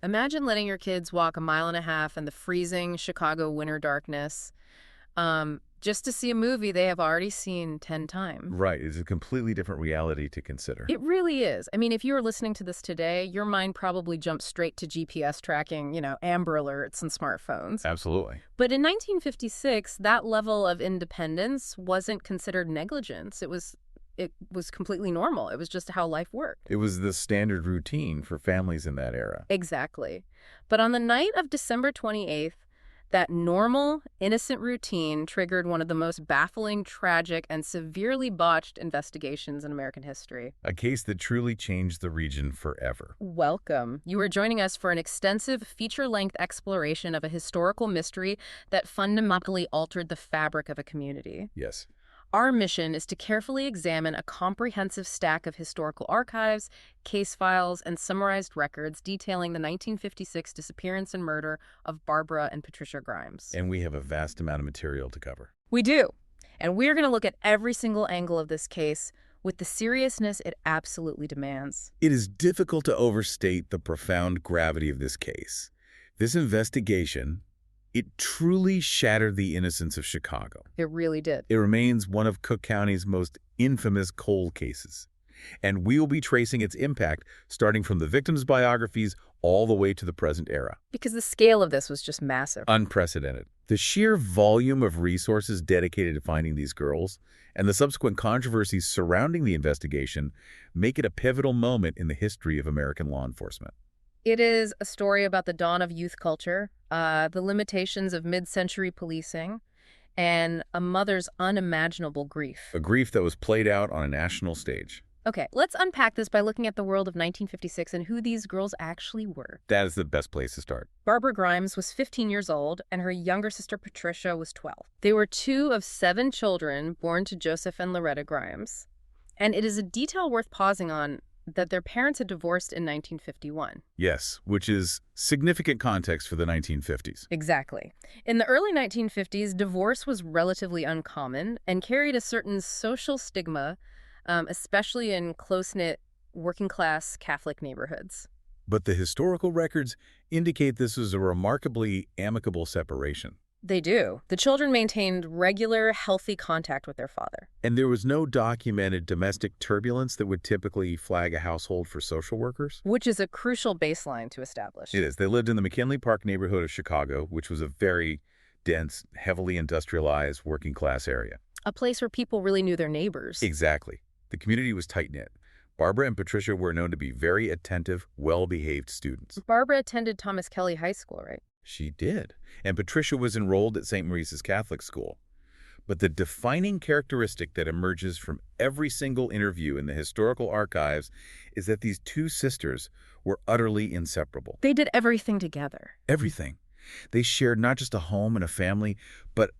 Imagine letting your kids walk a mile and a half in the freezing Chicago winter darkness, just to see a movie they have already seen 10 times. Right. It's a completely different reality to consider. It really is. I mean, if you were listening to this today, your mind probably jumped straight to GPS tracking, Amber Alerts and smartphones. Absolutely. But in 1956, that level of independence wasn't considered negligence. It was completely normal. It was just how life worked. It was the standard routine for families in that era. Exactly. But on the night of December 28th, that normal, innocent routine triggered one of the most baffling, tragic, and severely botched investigations in American history. A case that truly changed the region forever. Welcome. You are joining us for an extensive, feature-length exploration of a historical mystery that fundamentally altered the fabric of a community. Yes. Our mission is to carefully examine a comprehensive stack of historical archives, case files, and summarized records detailing the 1956 disappearance and murder of Barbara and Patricia Grimes. And we have a vast amount of material to cover. We do. And we're going to look at every single angle of this case with the seriousness it absolutely demands. It is difficult to overstate the profound gravity of this case. This investigation, it truly shattered the innocence of Chicago. It really did. It remains one of Cook County's most infamous cold cases. And we will be tracing its impact starting from the victims' biographies all the way to the present era. Because the scale of this was just massive. Unprecedented. The sheer volume of resources dedicated to finding these girls and the subsequent controversies surrounding the investigation make it a pivotal moment in the history of American law enforcement. It is a story about the dawn of youth culture, the limitations of mid-century policing, and a mother's unimaginable grief. A grief that was played out on a national stage. Okay, let's unpack this by looking at the world of 1956 and who these girls actually were. That is the best place to start. Barbara Grimes was 15 years old, and her younger sister Patricia was 12. They were 2 of 7 children born to Joseph and Loretta Grimes. And it is a detail worth pausing on that their parents had divorced in 1951. Yes, which is significant context for the 1950s. Exactly. In the early 1950s, divorce was relatively uncommon and carried a certain social stigma, especially in close-knit, working-class Catholic neighborhoods. But the historical records indicate this was a remarkably amicable separation. They do. The children maintained regular, healthy contact with their father. And there was no documented domestic turbulence that would typically flag a household for social workers? Which is a crucial baseline to establish. It is. They lived in the McKinley Park neighborhood of Chicago, which was a very dense, heavily industrialized, working-class area. A place where people really knew their neighbors. Exactly. The community was tight-knit. Barbara and Patricia were known to be very attentive, well-behaved students. Barbara attended Thomas Kelly High School, right? She did. And Patricia was enrolled at St. Maurice's Catholic School. But the defining characteristic that emerges from every single interview in the historical archives is that these 2 sisters were utterly inseparable. They did everything together. Everything. They shared not just a home and a family, but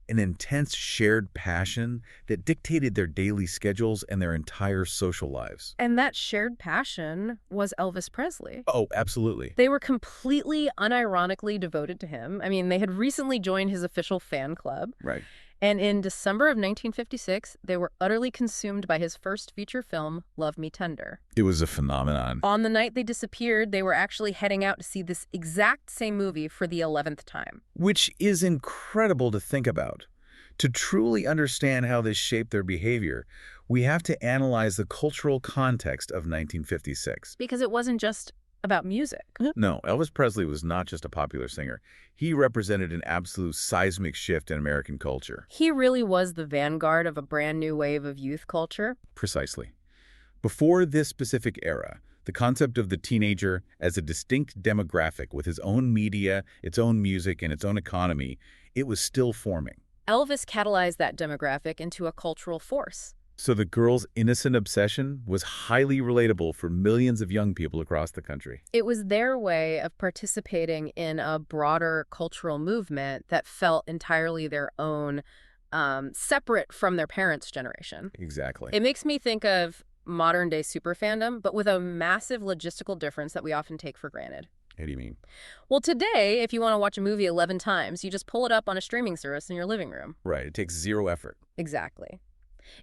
an intense shared passion that dictated their daily schedules and their entire social lives. And that shared passion was Elvis Presley. Oh, absolutely. They were completely unironically devoted to him. I mean, they had recently joined his official fan club. Right. And in December of 1956, they were utterly consumed by his first feature film, Love Me Tender. It was a phenomenon. On the night they disappeared, they were actually heading out to see this exact same movie for the 11th time. Which is incredible to think about. To truly understand how this shaped their behavior, we have to analyze the cultural context of 1956. Because it wasn't just about music. No, Elvis Presley was not just a popular singer. He represented an absolute seismic shift in American culture. He really was the vanguard of a brand new wave of youth culture. Precisely. Before this specific era, the concept of the teenager as a distinct demographic with his own media, its own music, and its own economy, it was still forming. Elvis catalyzed that demographic into a cultural force. So the girls' innocent obsession was highly relatable for millions of young people across the country. It was their way of participating in a broader cultural movement that felt entirely their own, separate from their parents' generation. Exactly. It makes me think of modern-day super fandom, but with a massive logistical difference that we often take for granted. What do you mean? Well, today, if you want to watch a movie 11 times, you just pull it up on a streaming service in your living room. Right. It takes zero effort. Exactly.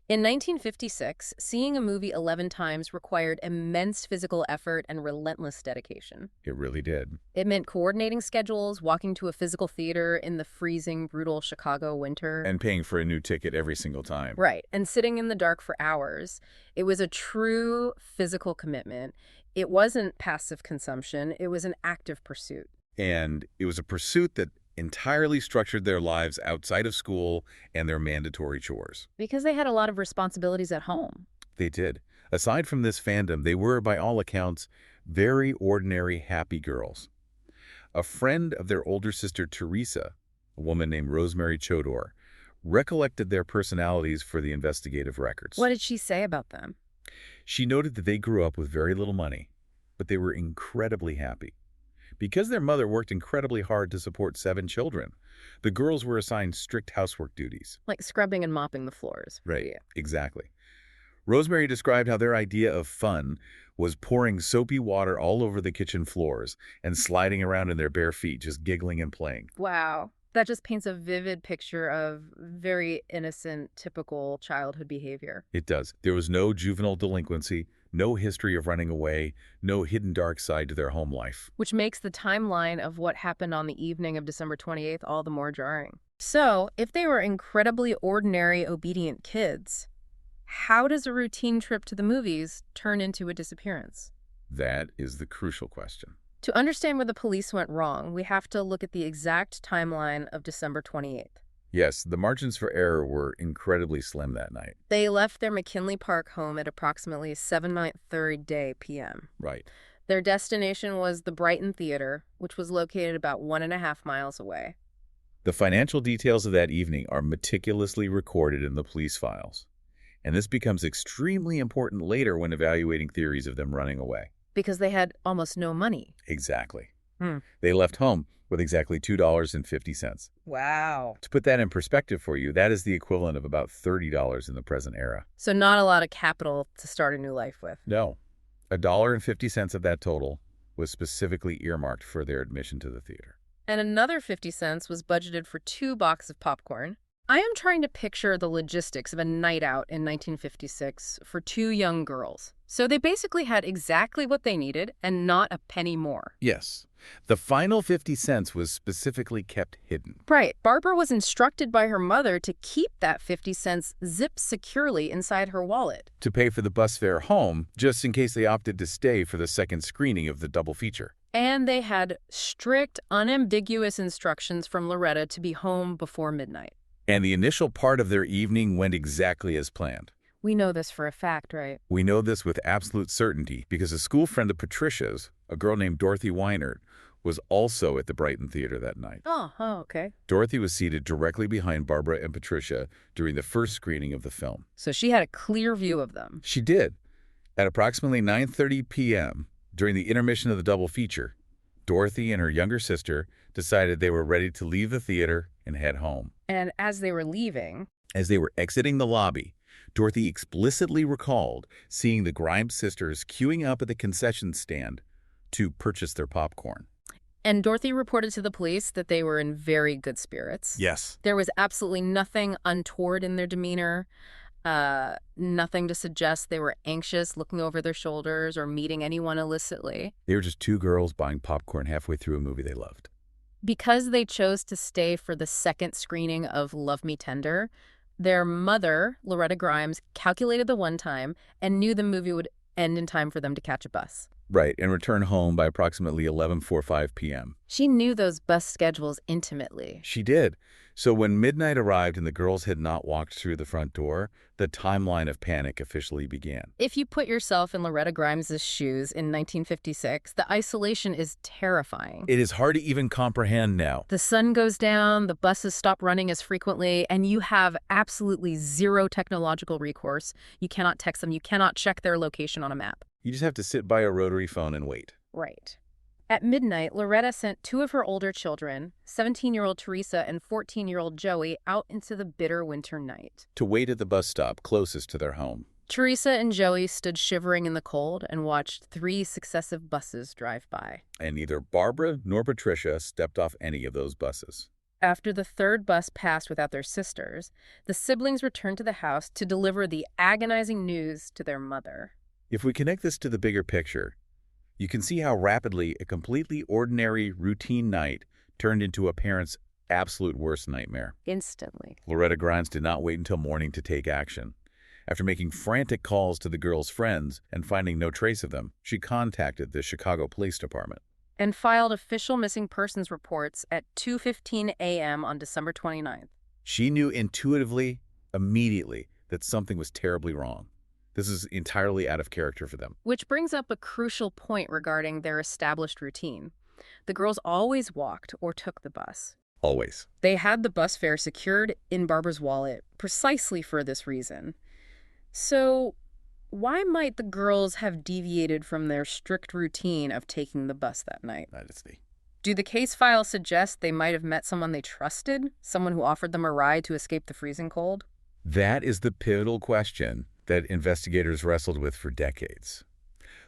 In 1956, seeing a movie 11 times required immense physical effort and relentless dedication. It really did. It meant coordinating schedules, walking to a physical theater in the freezing, brutal Chicago winter. And paying for a new ticket every single time. Right, and sitting in the dark for hours. It was a true physical commitment. It wasn't passive consumption, it was an active pursuit. And it was a pursuit that entirely structured their lives outside of school and their mandatory chores. Because they had a lot of responsibilities at home. They did. Aside from this fandom, they were, by all accounts, very ordinary, happy girls. A friend of their older sister, Teresa, a woman named Rosemary Chodor, recollected their personalities for the investigative records. What did she say about them? She noted that they grew up with very little money, but they were incredibly happy. Because their mother worked incredibly hard to support 7 children, the girls were assigned strict housework duties. Like scrubbing and mopping the floors. Right, Yeah. exactly. Rosemary described how their idea of fun was pouring soapy water all over the kitchen floors and sliding around in their bare feet, just giggling and playing. Wow. That just paints a vivid picture of very innocent, typical childhood behavior. It does. There was no juvenile delinquency, no history of running away, no hidden dark side to their home life. Which makes the timeline of what happened on the evening of December 28th all the more jarring. So, if they were incredibly ordinary, obedient kids, how does a routine trip to the movies turn into a disappearance? That is the crucial question. To understand where the police went wrong, we have to look at the exact timeline of December 28th. Yes, the margins for error were incredibly slim that night. They left their McKinley Park home at approximately 7:30 p.m. Right. Their destination was the Brighton Theatre, which was located about 1.5 miles away. The financial details of that evening are meticulously recorded in the police files. And this becomes extremely important later when evaluating theories of them running away. Because they had almost no money. Exactly. Hmm. They left home with exactly $2.50. Wow. To put that in perspective for you, that is the equivalent of about $30 in the present era. So not a lot of capital to start a new life with. No. $1.50 of that total was specifically earmarked for their admission to the theater. And another 50 cents was budgeted for 2 boxes of popcorn. I am trying to picture the logistics of a night out in 1956 for 2 young girls. So they basically had exactly what they needed and not a penny more. Yes. The final 50 cents was specifically kept hidden. Right. Barbara was instructed by her mother to keep that 50 cents zipped securely inside her wallet. To pay for the bus fare home, just in case they opted to stay for the second screening of the double feature. And they had strict, unambiguous instructions from Loretta to be home before midnight. And the initial part of their evening went exactly as planned. We know this for a fact, right? We know this with absolute certainty because a school friend of Patricia's, a girl named Dorothy Weinert, was also at the Brighton Theatre that night. Oh, okay. Dorothy was seated directly behind Barbara and Patricia during the first screening of the film. So she had a clear view of them. She did. At approximately 9:30 p.m., during the intermission of the double feature, Dorothy and her younger sister decided they were ready to leave the theater and head home. And as they were leaving... As they were exiting the lobby, Dorothy explicitly recalled seeing the Grimes sisters queuing up at the concession stand to purchase their popcorn. And Dorothy reported to the police that they were in very good spirits. Yes. There was absolutely nothing untoward in their demeanor, nothing to suggest they were anxious, looking over their shoulders, or meeting anyone illicitly. They were just 2 girls buying popcorn halfway through a movie they loved. Because they chose to stay for the second screening of Love Me Tender, their mother, Loretta Grimes, calculated the one time and knew the movie would end in time for them to catch a bus. Right, and return home by approximately 11:45 p.m. She knew those bus schedules intimately. She did. So when midnight arrived and the girls had not walked through the front door, the timeline of panic officially began. If you put yourself in Loretta Grimes' shoes in 1956, the isolation is terrifying. It is hard to even comprehend now. The sun goes down, the buses stop running as frequently, and you have absolutely zero technological recourse. You cannot text them. You cannot check their location on a map. You just have to sit by a rotary phone and wait. Right. At midnight, Loretta sent 2 of her older children, 17-year-old Teresa and 14-year-old Joey, out into the bitter winter night. To wait at the bus stop closest to their home. Teresa and Joey stood shivering in the cold and watched 3 successive buses drive by. And neither Barbara nor Patricia stepped off any of those buses. After the third bus passed without their sisters, the siblings returned to the house to deliver the agonizing news to their mother. If we connect this to the bigger picture, you can see how rapidly a completely ordinary, routine night turned into a parent's absolute worst nightmare. Instantly. Loretta Grimes did not wait until morning to take action. After making frantic calls to the girls' friends and finding no trace of them, she contacted the Chicago Police Department. And filed official missing persons reports at 2:15 a.m. on December 29th. She knew intuitively, immediately, that something was terribly wrong. This is entirely out of character for them. Which brings up a crucial point regarding their established routine. The girls always walked or took the bus. Always. They had the bus fare secured in Barbara's wallet precisely for this reason. So, why might the girls have deviated from their strict routine of taking the bus that night? That is the... Do the case files suggest they might have met someone they trusted? Someone who offered them a ride to escape the freezing cold? That is the pivotal question that investigators wrestled with for decades.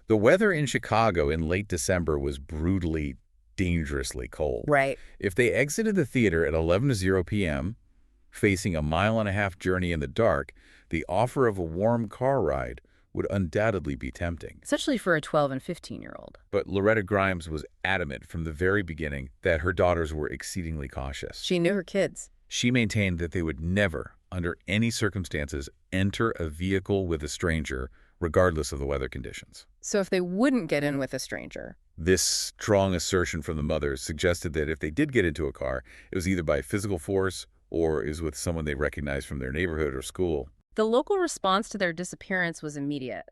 The weather in Chicago in late December was brutally, dangerously cold. Right. If they exited the theater at 11:00 p.m., facing a mile-and-a-half journey in the dark, the offer of a warm car ride would undoubtedly be tempting. Especially for a 12 and 15-year-old. But Loretta Grimes was adamant from the very beginning that her daughters were exceedingly cautious. She knew her kids. She maintained that they would never, under any circumstances, enter a vehicle with a stranger, regardless of the weather conditions. So if they wouldn't get in with a stranger. This strong assertion from the mothers suggested that if they did get into a car, it was either by physical force or is with someone they recognized from their neighborhood or school. The local response to their disappearance was immediate,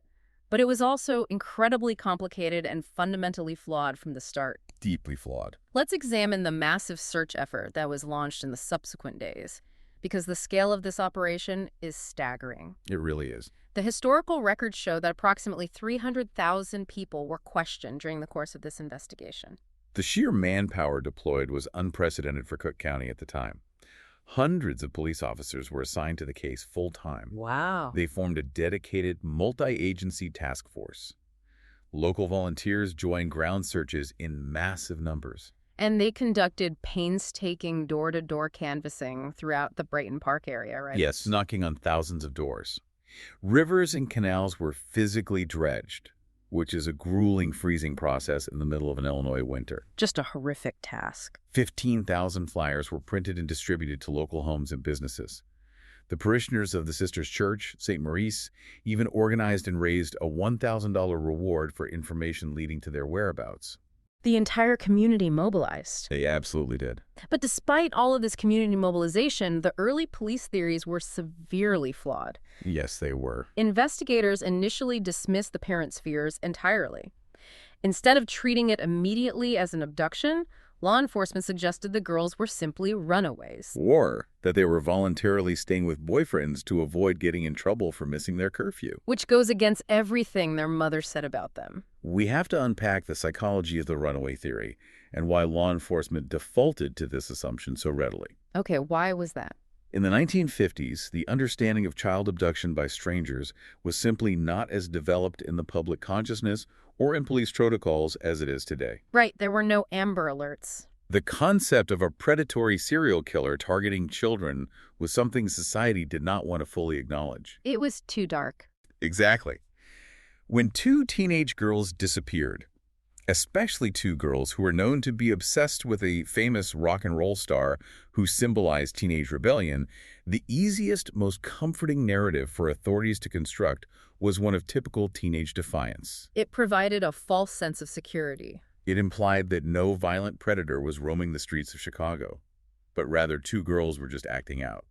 but it was also incredibly complicated and fundamentally flawed from the start. Deeply flawed. Let's examine the massive search effort that was launched in the subsequent days, because the scale of this operation is staggering. It really is. The historical records show that approximately 300,000 people were questioned during the course of this investigation. The sheer manpower deployed was unprecedented for Cook County at the time. Hundreds of police officers were assigned to the case full-time. Wow. They formed a dedicated multi-agency task force. Local volunteers joined ground searches in massive numbers. And they conducted painstaking door-to-door canvassing throughout the Brighton Park area, right? Yes, knocking on thousands of doors. Rivers and canals were physically dredged, which is a grueling freezing process in the middle of an Illinois winter. Just a horrific task. 15,000 flyers were printed and distributed to local homes and businesses. The parishioners of the Sisters' Church, St. Maurice, even organized and raised a $1,000 reward for information leading to their whereabouts. The entire community mobilized. They absolutely did. But despite all of this community mobilization, the early police theories were severely flawed. Yes, they were. Investigators initially dismissed the parents' fears entirely. Instead of treating it immediately as an abduction, law enforcement suggested the girls were simply runaways. Or that they were voluntarily staying with boyfriends to avoid getting in trouble for missing their curfew. Which goes against everything their mother said about them. We have to unpack the psychology of the runaway theory and why law enforcement defaulted to this assumption so readily. Okay, why was that? In the 1950s, the understanding of child abduction by strangers was simply not as developed in the public consciousness or in police protocols as it is today. Right, there were no Amber Alerts. The concept of a predatory serial killer targeting children was something society did not want to fully acknowledge. It was too dark. Exactly. When two teenage girls disappeared, especially two girls who were known to be obsessed with a famous rock and roll star who symbolized teenage rebellion, the easiest, most comforting narrative for authorities to construct was one of typical teenage defiance. It provided a false sense of security. It implied that no violent predator was roaming the streets of Chicago, but rather two girls were just acting out.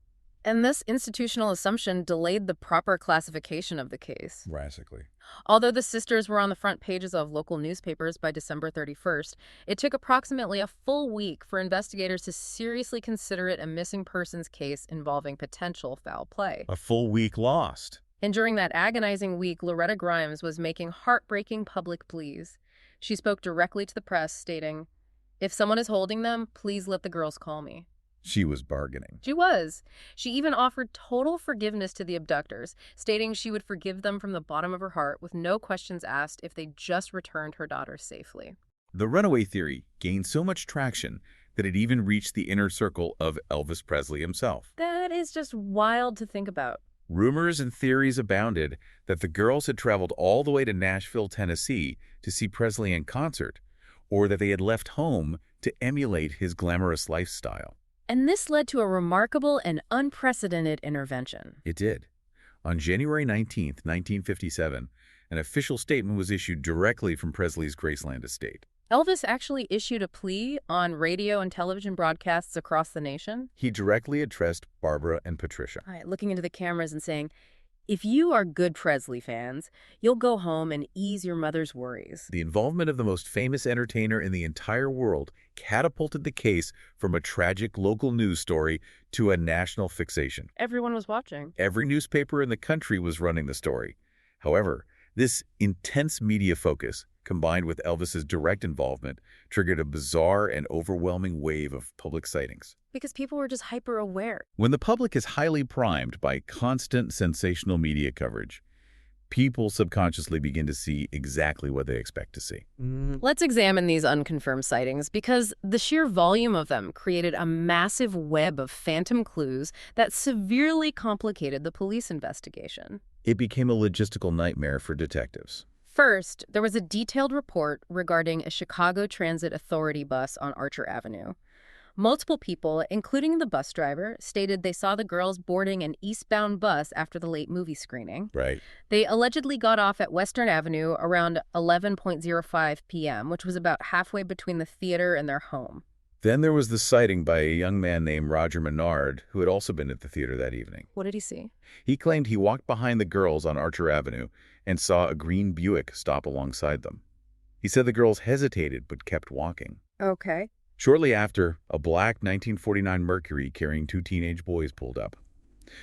And this institutional assumption delayed the proper classification of the case. Drastically. Although the sisters were on the front pages of local newspapers by December 31st, it took approximately a full week for investigators to seriously consider it a missing persons case involving potential foul play. A full week lost. And during that agonizing week, Loretta Grimes was making heartbreaking public pleas. She spoke directly to the press, stating, "If someone is holding them, please let the girls call me." She was bargaining. She was. She even offered total forgiveness to the abductors, stating she would forgive them from the bottom of her heart with no questions asked if they just returned her daughter safely. The runaway theory gained so much traction that it even reached the inner circle of Elvis Presley himself. That is just wild to think about. Rumors and theories abounded that the girls had traveled all the way to Nashville, Tennessee to see Presley in concert, or that they had left home to emulate his glamorous lifestyle. And this led to a remarkable and unprecedented intervention. It did. On January 19, 1957, an official statement was issued directly from Presley's Graceland estate. Elvis actually issued a plea on radio and television broadcasts across the nation. He directly addressed Barbara and Patricia. Right, looking into the cameras and saying, if you are good Presley fans, you'll go home and ease your mother's worries. The involvement of the most famous entertainer in the entire world catapulted the case from a tragic local news story to a national fixation. Everyone was watching. Every newspaper in the country was running the story. However, this intense media focus, combined with Elvis's direct involvement, triggered a bizarre and overwhelming wave of public sightings. Because people were just hyper-aware. When the public is highly primed by constant sensational media coverage, people subconsciously begin to see exactly what they expect to see. Let's examine these unconfirmed sightings because the sheer volume of them created a massive web of phantom clues that severely complicated the police investigation. It became a logistical nightmare for detectives. First, there was a detailed report regarding a Chicago Transit Authority bus on Archer Avenue. Multiple people, including the bus driver, stated they saw the girls boarding an eastbound bus after the late movie screening. Right. They allegedly got off at Western Avenue around 11:05 p.m., which was about halfway between the theater and their home. Then there was the sighting by a young man named Roger Menard, who had also been at the theater that evening. What did he see? He claimed he walked behind the girls on Archer Avenue and saw a green Buick stop alongside them. He said the girls hesitated but kept walking. Okay. Shortly after, a black 1949 Mercury carrying two teenage boys pulled up.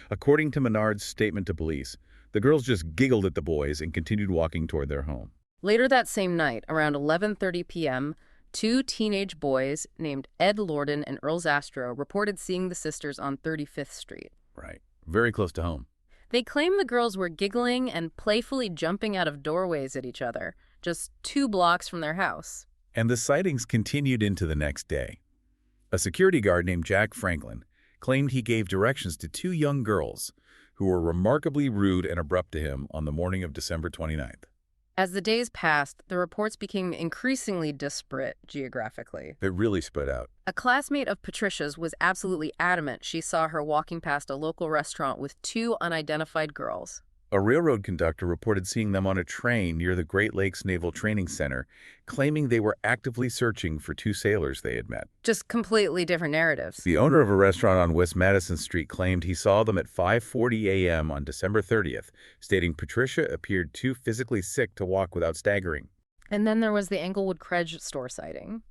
According to Menard's statement to police, the girls just giggled at the boys and continued walking toward their home. Later that same night, around 11:30 p.m., two teenage boys named Ed Lorden and Earl Zastro reported seeing the sisters on 35th Street. Right. Very close to home. They claimed the girls were giggling and playfully jumping out of doorways at each other, just 2 blocks from their house. And the sightings continued into the next day. A security guard named Jack Franklin claimed he gave directions to 2 young girls who were remarkably rude and abrupt to him on the morning of December 29th. As the days passed, the reports became increasingly disparate geographically. It really spread out. A classmate of Patricia's was absolutely adamant she saw her walking past a local restaurant with 2 unidentified girls. A railroad conductor reported seeing them on a train near the Great Lakes Naval Training Center, claiming they were actively searching for 2 sailors they had met. Just completely different narratives. The owner of a restaurant on West Madison Street claimed he saw them at 5:40 a.m. on December 30th, stating Patricia appeared too physically sick to walk without staggering. And then there was the Englewood Kredge store sighting.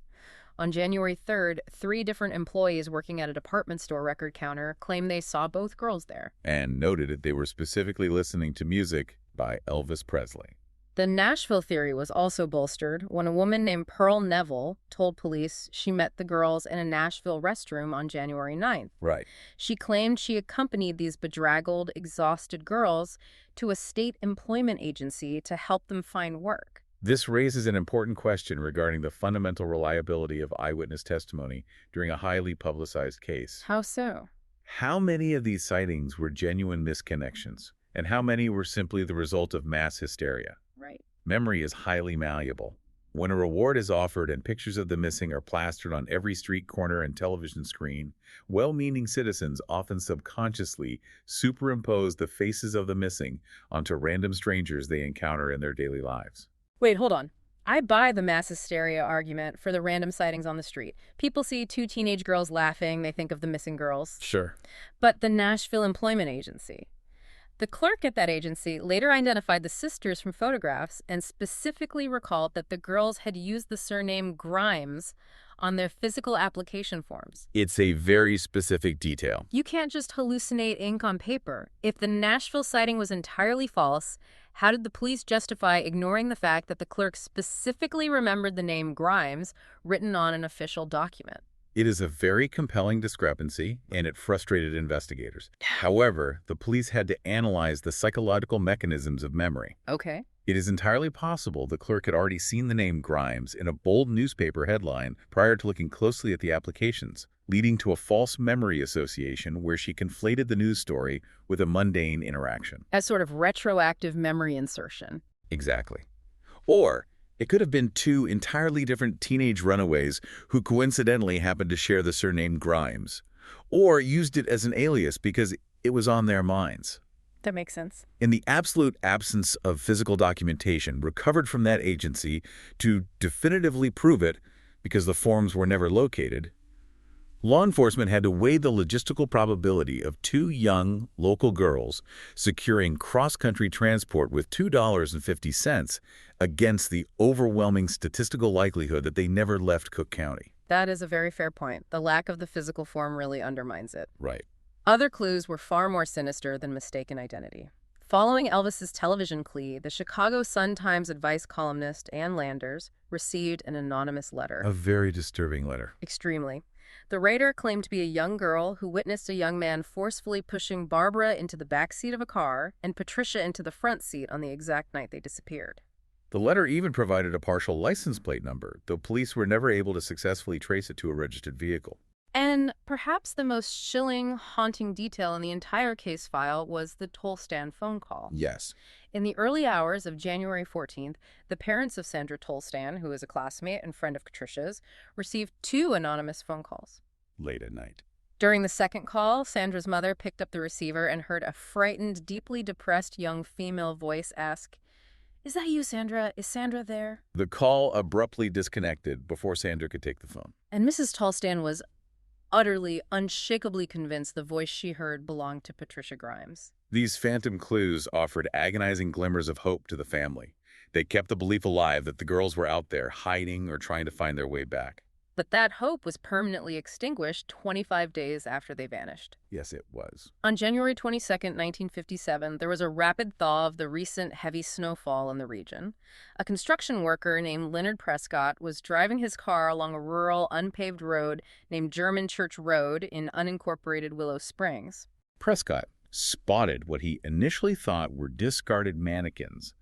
On January 3rd, 3 different employees working at a department store record counter claimed they saw both girls there. And noted that they were specifically listening to music by Elvis Presley. The Nashville theory was also bolstered when a woman named Pearl Neville told police she met the girls in a Nashville restroom on January 9th. Right. She claimed she accompanied these bedraggled, exhausted girls to a state employment agency to help them find work. This raises an important question regarding the fundamental reliability of eyewitness testimony during a highly publicized case. How so? How many of these sightings were genuine misconnections, and how many were simply the result of mass hysteria? Right. Memory is highly malleable. When a reward is offered and pictures of the missing are plastered on every street corner and television screen, well-meaning citizens often subconsciously superimpose the faces of the missing onto random strangers they encounter in their daily lives. Wait, hold on. I buy the mass hysteria argument for the random sightings on the street. People see 2 teenage girls laughing, they think of the missing girls. Sure. But the Nashville Employment Agency. The clerk at that agency later identified the sisters from photographs and specifically recalled that the girls had used the surname Grimes on their physical application forms. It's a very specific detail. You can't just hallucinate ink on paper. If the Nashville sighting was entirely false, how did the police justify ignoring the fact that the clerk specifically remembered the name Grimes written on an official document? It is a very compelling discrepancy, and it frustrated investigators. However, the police had to analyze the psychological mechanisms of memory. Okay. It is entirely possible the clerk had already seen the name Grimes in a bold newspaper headline prior to looking closely at the applications, leading to a false memory association where she conflated the news story with a mundane interaction. As sort of retroactive memory insertion. Exactly. Or it could have been two entirely different teenage runaways who coincidentally happened to share the surname Grimes, or used it as an alias because it was on their minds. That makes sense. In the absolute absence of physical documentation recovered from that agency to definitively prove it, because the forms were never located, law enforcement had to weigh the logistical probability of two young, local girls securing cross-country transport with $2.50 against the overwhelming statistical likelihood that they never left Cook County. That is a very fair point. The lack of the physical form really undermines it. Right. Other clues were far more sinister than mistaken identity. Following Elvis's television plea, the Chicago Sun-Times advice columnist Ann Landers received an anonymous letter. A very disturbing letter. Extremely. The writer claimed to be a young girl who witnessed a young man forcefully pushing Barbara into the back seat of a car and Patricia into the front seat on the exact night they disappeared. The letter even provided a partial license plate number, though police were never able to successfully trace it to a registered vehicle. And perhaps the most chilling, haunting detail in the entire case file was the toll stand phone call. Yes. In the early hours of January 14th, the parents of Sandra Tolstan, who is a classmate and friend of Patricia's, received two anonymous phone calls. Late at night. During the second call, Sandra's mother picked up the receiver and heard a frightened, deeply depressed young female voice ask, "Is that you, Sandra? Is Sandra there?" The call abruptly disconnected before Sandra could take the phone. And Mrs. Tolstan was utterly, unshakably convinced the voice she heard belonged to Patricia Grimes. These phantom clues offered agonizing glimmers of hope to the family. They kept the belief alive that the girls were out there hiding or trying to find their way back. But that hope was permanently extinguished 25 days after they vanished. Yes, it was. On January 22, 1957, there was a rapid thaw of the recent heavy snowfall in the region. A construction worker named Leonard Prescott was driving his car along a rural, unpaved road named German Church Road in unincorporated Willow Springs. Prescott spotted what he initially thought were discarded mannequins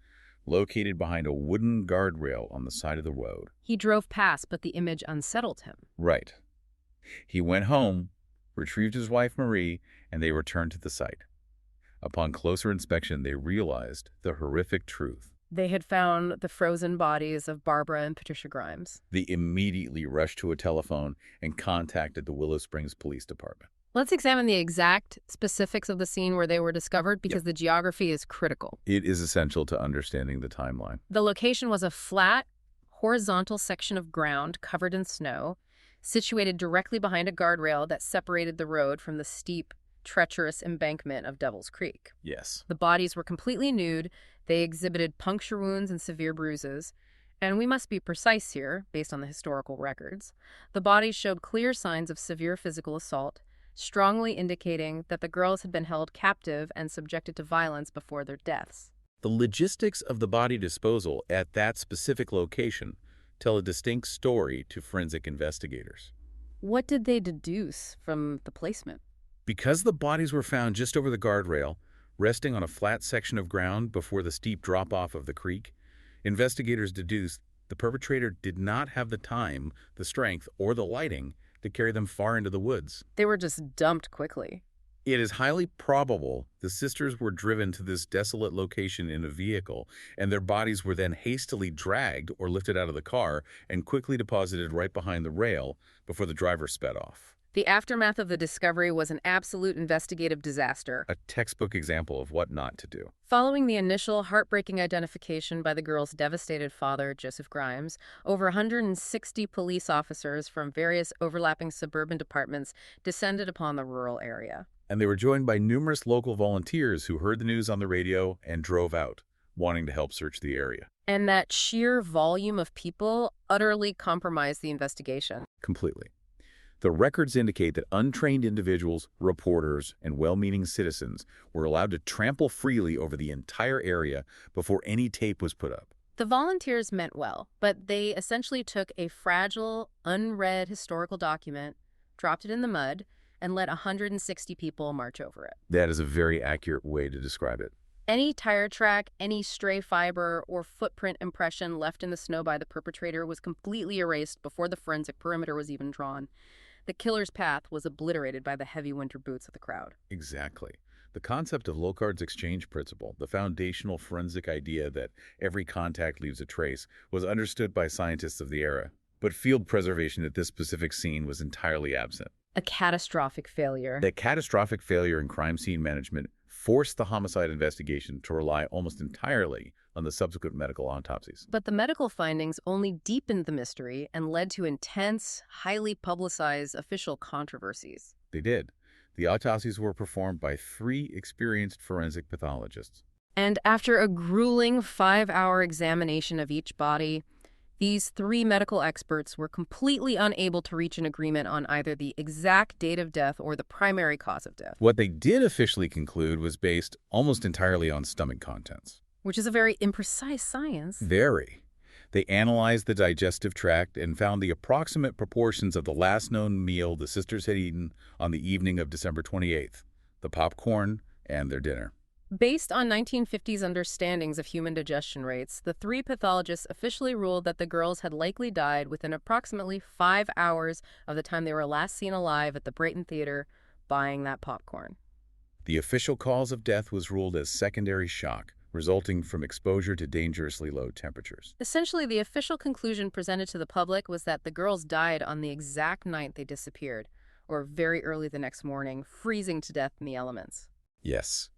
located behind a wooden guardrail on the side of the road. He drove past, but the image unsettled him. Right. He went home, retrieved his wife Marie, and they returned to the site. Upon closer inspection, they realized the horrific truth. They had found the frozen bodies of Barbara and Patricia Grimes. They immediately rushed to a telephone and contacted the Willow Springs Police Department. Let's examine the exact specifics of the scene where they were discovered because the geography is critical. It is essential to understanding the timeline. The location was a flat, horizontal section of ground covered in snow, situated directly behind a guardrail that separated the road from the steep, treacherous embankment of Devil's Creek. Yes. The bodies were completely nude. They exhibited puncture wounds and severe bruises. And we must be precise here, based on the historical records. The bodies showed clear signs of severe physical assault, strongly indicating that the girls had been held captive and subjected to violence before their deaths. The logistics of the body disposal at that specific location tell a distinct story to forensic investigators. What did they deduce from the placement? Because the bodies were found just over the guardrail, resting on a flat section of ground before the steep drop-off of the creek, investigators deduced the perpetrator did not have the time, the strength, or the lighting to carry them far into the woods. They were just dumped quickly. It is highly probable the sisters were driven to this desolate location in a vehicle, and their bodies were then hastily dragged or lifted out of the car and quickly deposited right behind the rail before the driver sped off. The aftermath of the discovery was an absolute investigative disaster. A textbook example of what not to do. Following the initial heartbreaking identification by the girl's devastated father, Joseph Grimes, over 160 police officers from various overlapping suburban departments descended upon the rural area. And they were joined by numerous local volunteers who heard the news on the radio and drove out, wanting to help search the area. And that sheer volume of people utterly compromised the investigation. Completely. The records indicate that untrained individuals, reporters, and well-meaning citizens were allowed to trample freely over the entire area before any tape was put up. The volunteers meant well, but they essentially took a fragile, unread historical document, dropped it in the mud, and let 160 people march over it. That is a very accurate way to describe it. Any tire track, any stray fiber, or footprint impression left in the snow by the perpetrator was completely erased before the forensic perimeter was even drawn. The killer's path was obliterated by the heavy winter boots of the crowd. Exactly. The concept of Locard's exchange principle, the foundational forensic idea that every contact leaves a trace, was understood by scientists of the era. But field preservation at this specific scene was entirely absent. A catastrophic failure. That catastrophic failure in crime scene management forced the homicide investigation to rely almost entirely on the subsequent medical autopsies. But the medical findings only deepened the mystery and led to intense, highly publicized official controversies. They did. The autopsies were performed by 3 experienced forensic pathologists. And after a grueling 5-hour examination of each body, these 3 medical experts were completely unable to reach an agreement on either the exact date of death or the primary cause of death. What they did officially conclude was based almost entirely on stomach contents. Which is a very imprecise science. Very. They analyzed the digestive tract and found the approximate proportions of the last known meal the sisters had eaten on the evening of December 28th, the popcorn and their dinner. Based on 1950s understandings of human digestion rates, the 3 pathologists officially ruled that the girls had likely died within approximately 5 hours of the time they were last seen alive at the Brighton Theatre buying that popcorn. The official cause of death was ruled as secondary shock, resulting from exposure to dangerously low temperatures. Essentially, the official conclusion presented to the public was that the girls died on the exact night they disappeared, or very early the next morning, freezing to death in the elements. Yes.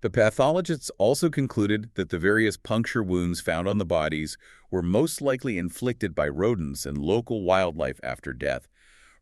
The pathologists also concluded that the various puncture wounds found on the bodies were most likely inflicted by rodents and local wildlife after death,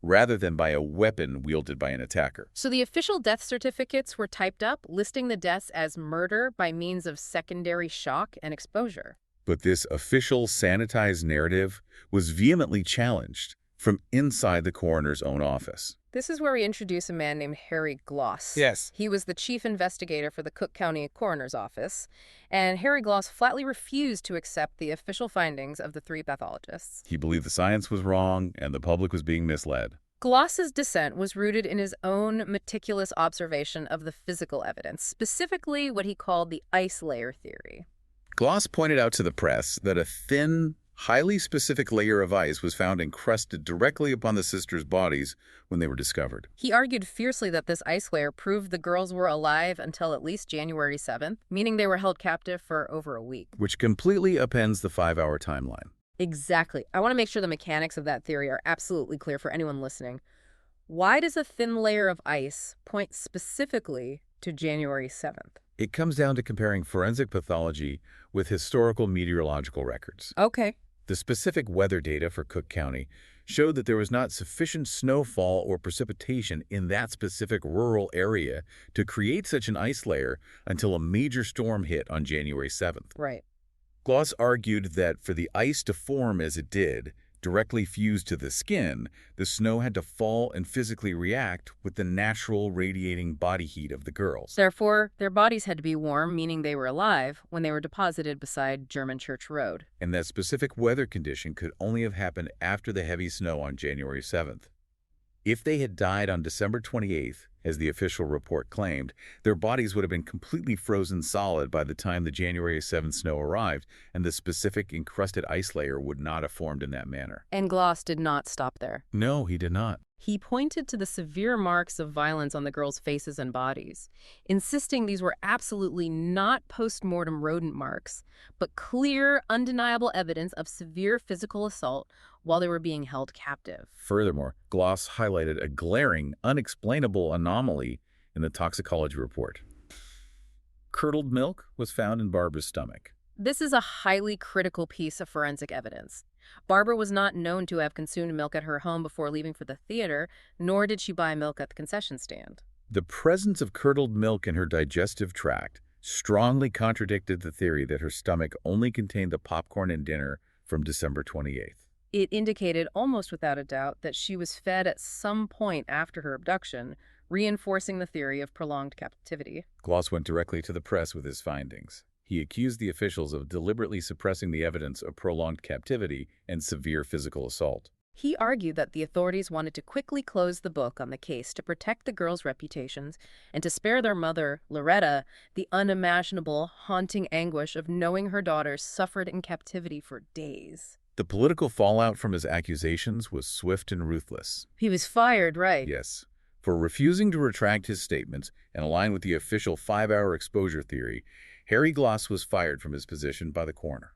rather than by a weapon wielded by an attacker. So the official death certificates were typed up, listing the deaths as murder by means of secondary shock and exposure. But this official sanitized narrative was vehemently challenged from inside the coroner's own office. This is where we introduce a man named Harry Gloss. Yes. He was the chief investigator for the Cook County Coroner's Office, and Harry Gloss flatly refused to accept the official findings of the 3 pathologists. He believed the science was wrong and the public was being misled. Gloss's dissent was rooted in his own meticulous observation of the physical evidence, specifically what he called the ice layer theory. Gloss pointed out to the press that a thin, highly specific layer of ice was found encrusted directly upon the sisters' bodies when they were discovered. He argued fiercely that this ice layer proved the girls were alive until at least January 7th, meaning they were held captive for over a week. Which completely upends the 5-hour timeline. Exactly. I want to make sure the mechanics of that theory are absolutely clear for anyone listening. Why does a thin layer of ice point specifically to January 7th? It comes down to comparing forensic pathology with historical meteorological records. Okay. The specific weather data for Cook County showed that there was not sufficient snowfall or precipitation in that specific rural area to create such an ice layer until a major storm hit on January 7th. Right. Gloss argued that for the ice to form as it did, directly fused to the skin, the snow had to fall and physically react with the natural radiating body heat of the girls. Therefore, their bodies had to be warm, meaning they were alive, when they were deposited beside German Church Road. And that specific weather condition could only have happened after the heavy snow on January 7th. If they had died on December 28th, as the official report claimed, their bodies would have been completely frozen solid by the time the January 7th snow arrived, and the specific encrusted ice layer would not have formed in that manner. And Gloss did not stop there. No, he did not. He pointed to the severe marks of violence on the girls' faces and bodies, insisting these were absolutely not post-mortem rodent marks, but clear, undeniable evidence of severe physical assault while they were being held captive. Furthermore, Gloss highlighted a glaring, unexplainable anomaly in the toxicology report. Curdled milk was found in Barbara's stomach. This is a highly critical piece of forensic evidence. Barbara was not known to have consumed milk at her home before leaving for the theater, nor did she buy milk at the concession stand. The presence of curdled milk in her digestive tract strongly contradicted the theory that her stomach only contained the popcorn and dinner from December 28th. It indicated almost without a doubt that she was fed at some point after her abduction, reinforcing the theory of prolonged captivity. Gloss went directly to the press with his findings. He accused the officials of deliberately suppressing the evidence of prolonged captivity and severe physical assault. He argued that the authorities wanted to quickly close the book on the case to protect the girls' reputations and to spare their mother, Loretta, the unimaginable, haunting anguish of knowing her daughters suffered in captivity for days. The political fallout from his accusations was swift and ruthless. He was fired, right? Yes, for refusing to retract his statements and align with the official 5-hour exposure theory, Harry Gloss was fired from his position by the coroner.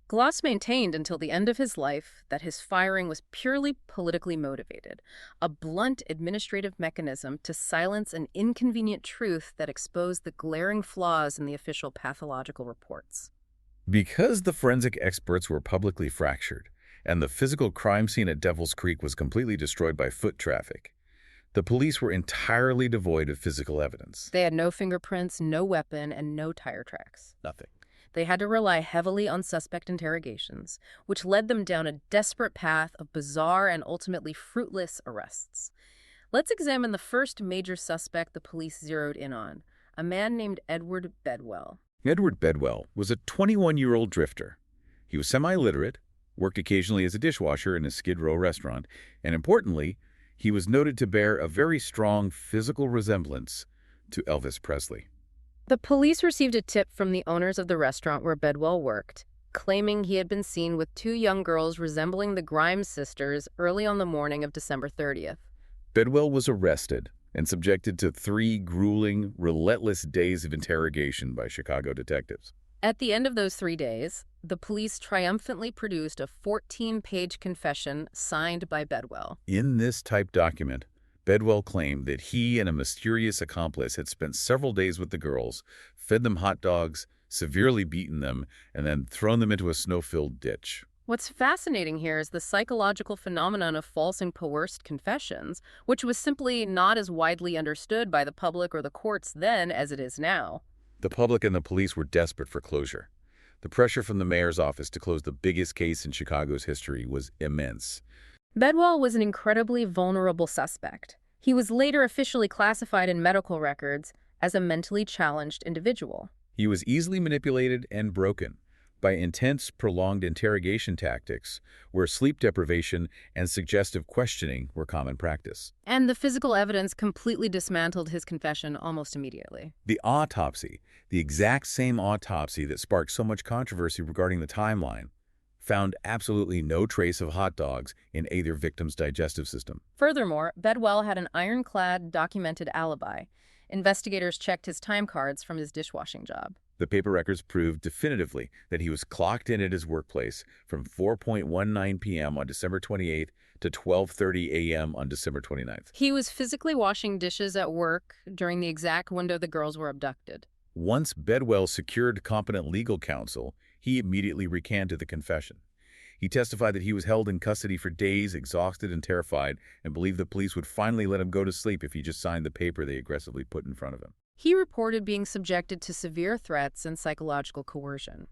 Gloss maintained until the end of his life that his firing was purely politically motivated, a blunt administrative mechanism to silence an inconvenient truth that exposed the glaring flaws in the official pathological reports. Because the forensic experts were publicly fractured, and the physical crime scene at Devil's Creek was completely destroyed by foot traffic, the police were entirely devoid of physical evidence. They had no fingerprints, no weapon, and no tire tracks. Nothing. They had to rely heavily on suspect interrogations, which led them down a desperate path of bizarre and ultimately fruitless arrests. Let's examine the first major suspect the police zeroed in on, a man named Edward Bedwell. Edward Bedwell was a 21-year-old drifter. He was semi-literate, worked occasionally as a dishwasher in a Skid Row restaurant, and importantly, he was noted to bear a very strong physical resemblance to Elvis Presley. The police received a tip from the owners of the restaurant where Bedwell worked, claiming he had been seen with two young girls resembling the Grimes sisters early on the morning of December 30th. Bedwell was arrested and subjected to 3 grueling, relentless days of interrogation by Chicago detectives. At the end of those 3 days, the police triumphantly produced a 14-page confession signed by Bedwell. In this typed document, Bedwell claimed that he and a mysterious accomplice had spent several days with the girls, fed them hot dogs, severely beaten them, and then thrown them into a snow-filled ditch. What's fascinating here is the psychological phenomenon of false and coerced confessions, which was simply not as widely understood by the public or the courts then as it is now. The public and the police were desperate for closure. The pressure from the mayor's office to close the biggest case in Chicago's history was immense. Bedwell was an incredibly vulnerable suspect. He was later officially classified in medical records as a mentally challenged individual. He was easily manipulated and broken by intense, prolonged interrogation tactics where sleep deprivation and suggestive questioning were common practice. And the physical evidence completely dismantled his confession almost immediately. The autopsy, the exact same autopsy that sparked so much controversy regarding the timeline, found absolutely no trace of hot dogs in either victim's digestive system. Furthermore, Bedwell had an ironclad documented alibi. Investigators checked his time cards from his dishwashing job. The paper records proved definitively that he was clocked in at his workplace from 4:19 p.m. on December 28th to 12:30 a.m. on December 29th. He was physically washing dishes at work during the exact window the girls were abducted. Once Bedwell secured competent legal counsel, he immediately recanted the confession. He testified that he was held in custody for days, exhausted and terrified, and believed the police would finally let him go to sleep if he just signed the paper they aggressively put in front of him. He reported being subjected to severe threats and psychological coercion.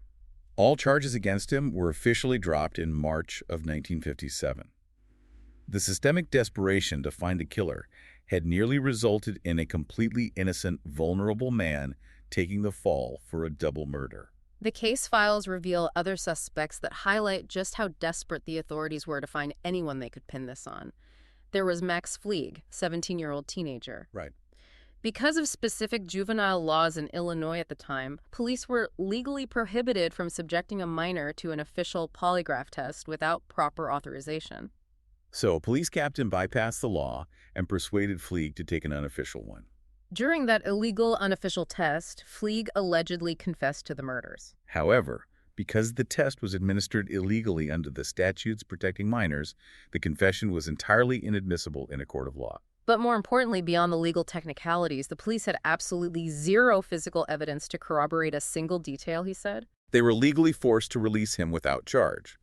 All charges against him were officially dropped in March of 1957. The systemic desperation to find the killer had nearly resulted in a completely innocent, vulnerable man taking the fall for a double murder. The case files reveal other suspects that highlight just how desperate the authorities were to find anyone they could pin this on. There was Max Fleeg, 17-year-old teenager. Right. Because of specific juvenile laws in Illinois at the time, police were legally prohibited from subjecting a minor to an official polygraph test without proper authorization. So a police captain bypassed the law and persuaded Fleeg to take an unofficial one. During that illegal unofficial test, Fleeg allegedly confessed to the murders. However, because the test was administered illegally under the statutes protecting minors, the confession was entirely inadmissible in a court of law. But more importantly, beyond the legal technicalities, the police had absolutely zero physical evidence to corroborate a single detail, he said. They were legally forced to release him without charge,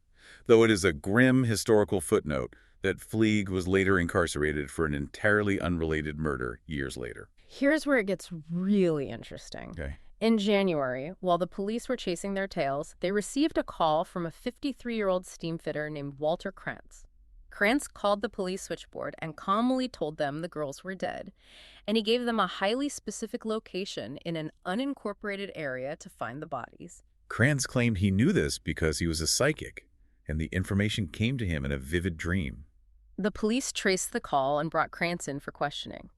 though it is a grim historical footnote that Fleeg was later incarcerated for an entirely unrelated murder years later. Here's where it gets really interesting. Okay. In January, while the police were chasing their tails, they received a call from a 53-year-old steamfitter named Walter Krantz. Krantz called the police switchboard and calmly told them the girls were dead, and he gave them a highly specific location in an unincorporated area to find the bodies. Krantz claimed he knew this because he was a psychic, and the information came to him in a vivid dream. The police traced the call and brought Krantz in for questioning.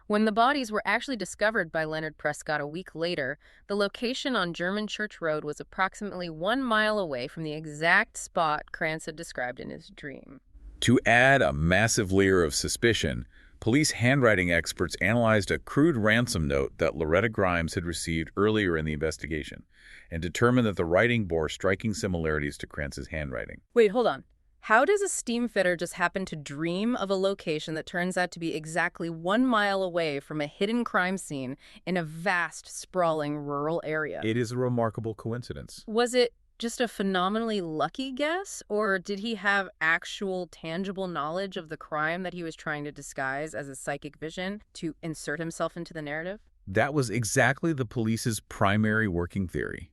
When the bodies were actually discovered by Leonard Prescott a week later, the location on German Church Road was approximately 1 mile away from the exact spot Krantz had described in his dream. To add a massive layer of suspicion, police handwriting experts analyzed a crude ransom note that Loretta Grimes had received earlier in the investigation and determined that the writing bore striking similarities to Krantz's handwriting. Wait, hold on. How does a steamfitter just happen to dream of a location that turns out to be exactly 1 mile away from a hidden crime scene in a vast, sprawling rural area? It is a remarkable coincidence. Was it just a phenomenally lucky guess, or did he have actual, tangible knowledge of the crime that he was trying to disguise as a psychic vision to insert himself into the narrative? That was exactly the police's primary working theory.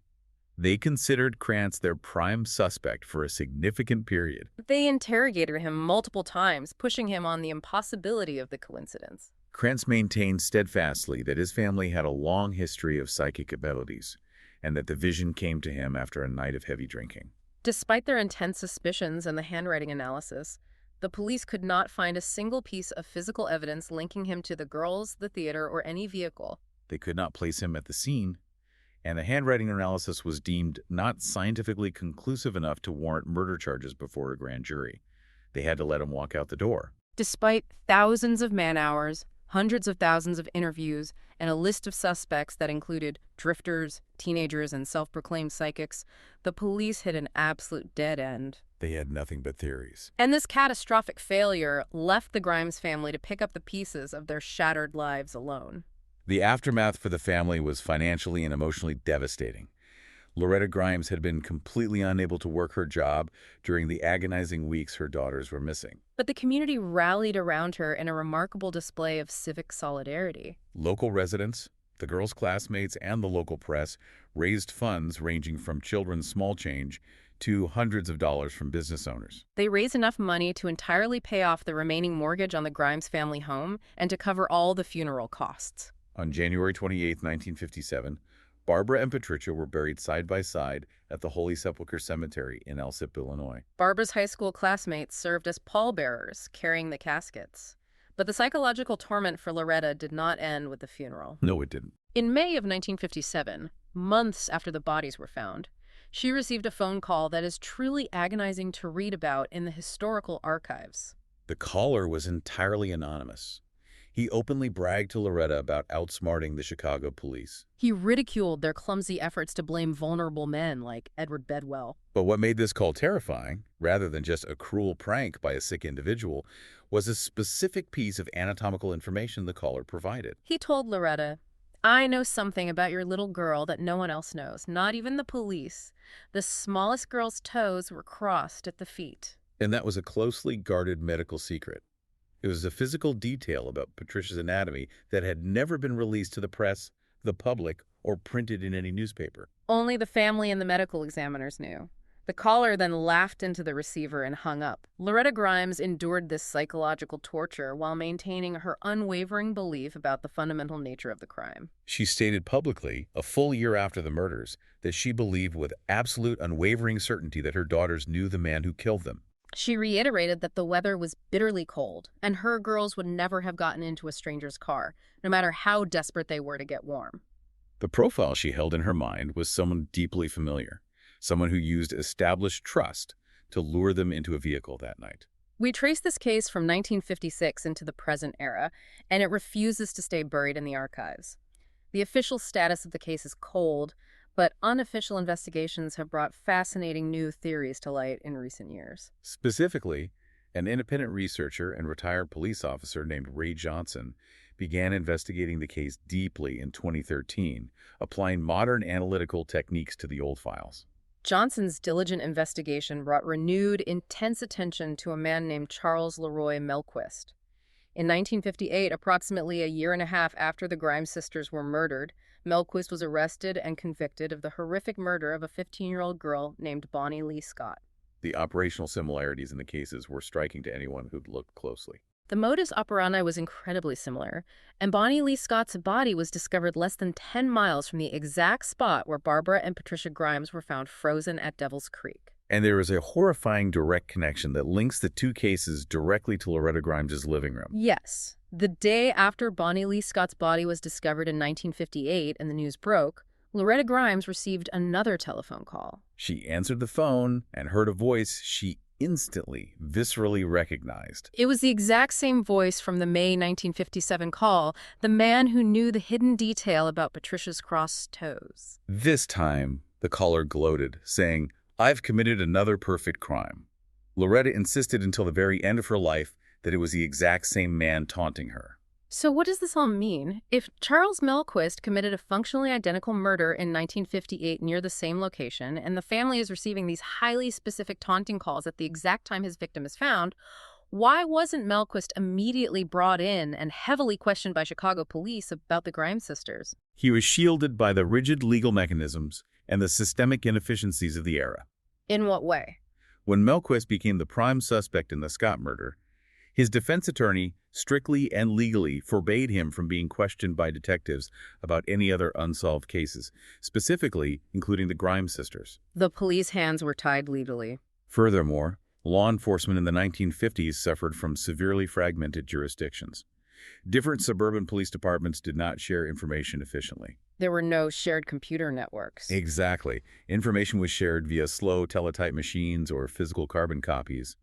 They considered Krantz their prime suspect for a significant period. They interrogated him multiple times, pushing him on the impossibility of the coincidence. Krantz maintained steadfastly that his family had a long history of psychic abilities, and that the vision came to him after a night of heavy drinking. Despite their intense suspicions and the handwriting analysis, the police could not find a single piece of physical evidence linking him to the girls, the theater, or any vehicle. They could not place him at the scene, and the handwriting analysis was deemed not scientifically conclusive enough to warrant murder charges before a grand jury. They had to let him walk out the door. Despite thousands of man-hours, hundreds of thousands of interviews, and a list of suspects that included drifters, teenagers, and self-proclaimed psychics, the police hit an absolute dead end. They had nothing but theories. And this catastrophic failure left the Grimes family to pick up the pieces of their shattered lives alone. The aftermath for the family was financially and emotionally devastating. Loretta Grimes had been completely unable to work her job during the agonizing weeks her daughters were missing. But the community rallied around her in a remarkable display of civic solidarity. Local residents, the girls' classmates, and the local press raised funds ranging from children's small change to hundreds of dollars from business owners. They raised enough money to entirely pay off the remaining mortgage on the Grimes family home and to cover all the funeral costs. On January 28, 1957, Barbara and Patricia were buried side by side at the Holy Sepulchre Cemetery in Alsip, Illinois. Barbara's high school classmates served as pallbearers, carrying the caskets. But the psychological torment for Loretta did not end with the funeral. No, it didn't. In May of 1957, months after the bodies were found, she received a phone call that is truly agonizing to read about in the historical archives. The caller was entirely anonymous. He openly bragged to Loretta about outsmarting the Chicago police. He ridiculed their clumsy efforts to blame vulnerable men like Edward Bedwell. But what made this call terrifying, rather than just a cruel prank by a sick individual, was a specific piece of anatomical information the caller provided. He told Loretta, "I know something about your little girl that no one else knows, not even the police. The smallest girl's toes were crossed at the feet." And that was a closely guarded medical secret. It was a physical detail about Patricia's anatomy that had never been released to the press, the public, or printed in any newspaper. Only the family and the medical examiners knew. The caller then laughed into the receiver and hung up. Loretta Grimes endured this psychological torture while maintaining her unwavering belief about the fundamental nature of the crime. She stated publicly, a full year after the murders, that she believed with absolute unwavering certainty that her daughters knew the man who killed them. She reiterated that the weather was bitterly cold, and her girls would never have gotten into a stranger's car, no matter how desperate they were to get warm. The profile she held in her mind was someone deeply familiar, someone who used established trust to lure them into a vehicle that night. We trace this case from 1956 into the present era, and it refuses to stay buried in the archives. The official status of the case is cold, but unofficial investigations have brought fascinating new theories to light in recent years. Specifically, an independent researcher and retired police officer named Ray Johnson began investigating the case deeply in 2013, applying modern analytical techniques to the old files. Johnson's diligent investigation brought renewed, intense attention to a man named Charles Leroy Melquist. In 1958, approximately a year and a half after the Grimes sisters were murdered, Melquist was arrested and convicted of the horrific murder of a 15-year-old girl named Bonnie Lee Scott. The operational similarities in the cases were striking to anyone who'd looked closely. The modus operandi was incredibly similar, and Bonnie Lee Scott's body was discovered less than 10 miles from the exact spot where Barbara and Patricia Grimes were found frozen at Devil's Creek. And there is a horrifying direct connection that links the two cases directly to Loretta Grimes' living room. Yes. The day after Bonnie Lee Scott's body was discovered in 1958 and the news broke, Loretta Grimes received another telephone call. She answered the phone and heard a voice she instantly, viscerally recognized. It was the exact same voice from the May 1957 call, the man who knew the hidden detail about Patricia's crossed toes. This time, the caller gloated, saying, "I've committed another perfect crime." Loretta insisted until the very end of her life that it was the exact same man taunting her. So what does this all mean? If Charles Melquist committed a functionally identical murder in 1958 near the same location, and the family is receiving these highly specific taunting calls at the exact time his victim is found, why wasn't Melquist immediately brought in and heavily questioned by Chicago police about the Grimes sisters? He was shielded by the rigid legal mechanisms and the systemic inefficiencies of the era. In what way? When Melquist became the prime suspect in the Scott murder, his defense attorney strictly and legally forbade him from being questioned by detectives about any other unsolved cases, specifically including the Grimes sisters. The police hands were tied legally. Furthermore, law enforcement in the 1950s suffered from severely fragmented jurisdictions. Different suburban police departments did not share information efficiently. There were no shared computer networks. Exactly. Information was shared via slow teletype machines or physical carbon copies.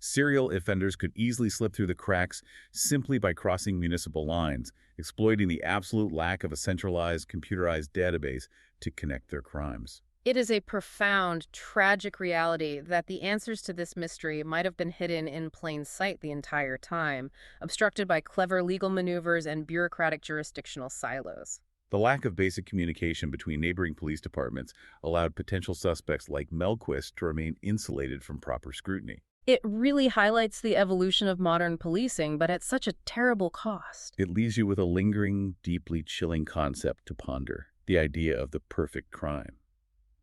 Serial offenders could easily slip through the cracks simply by crossing municipal lines, exploiting the absolute lack of a centralized, computerized database to connect their crimes. It is a profound, tragic reality that the answers to this mystery might have been hidden in plain sight the entire time, obstructed by clever legal maneuvers and bureaucratic jurisdictional silos. The lack of basic communication between neighboring police departments allowed potential suspects like Melquist to remain insulated from proper scrutiny. It really highlights the evolution of modern policing, but at such a terrible cost. It leaves you with a lingering, deeply chilling concept to ponder, the idea of the perfect crime.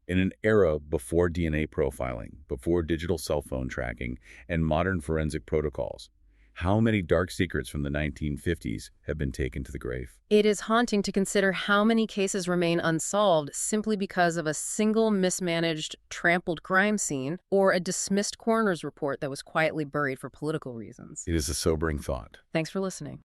In an era before DNA profiling, before digital cell phone tracking, and modern forensic protocols, how many dark secrets from the 1950s have been taken to the grave? It is haunting to consider how many cases remain unsolved simply because of a single mismanaged, trampled crime scene or a dismissed coroner's report that was quietly buried for political reasons. It is a sobering thought. Thanks for listening.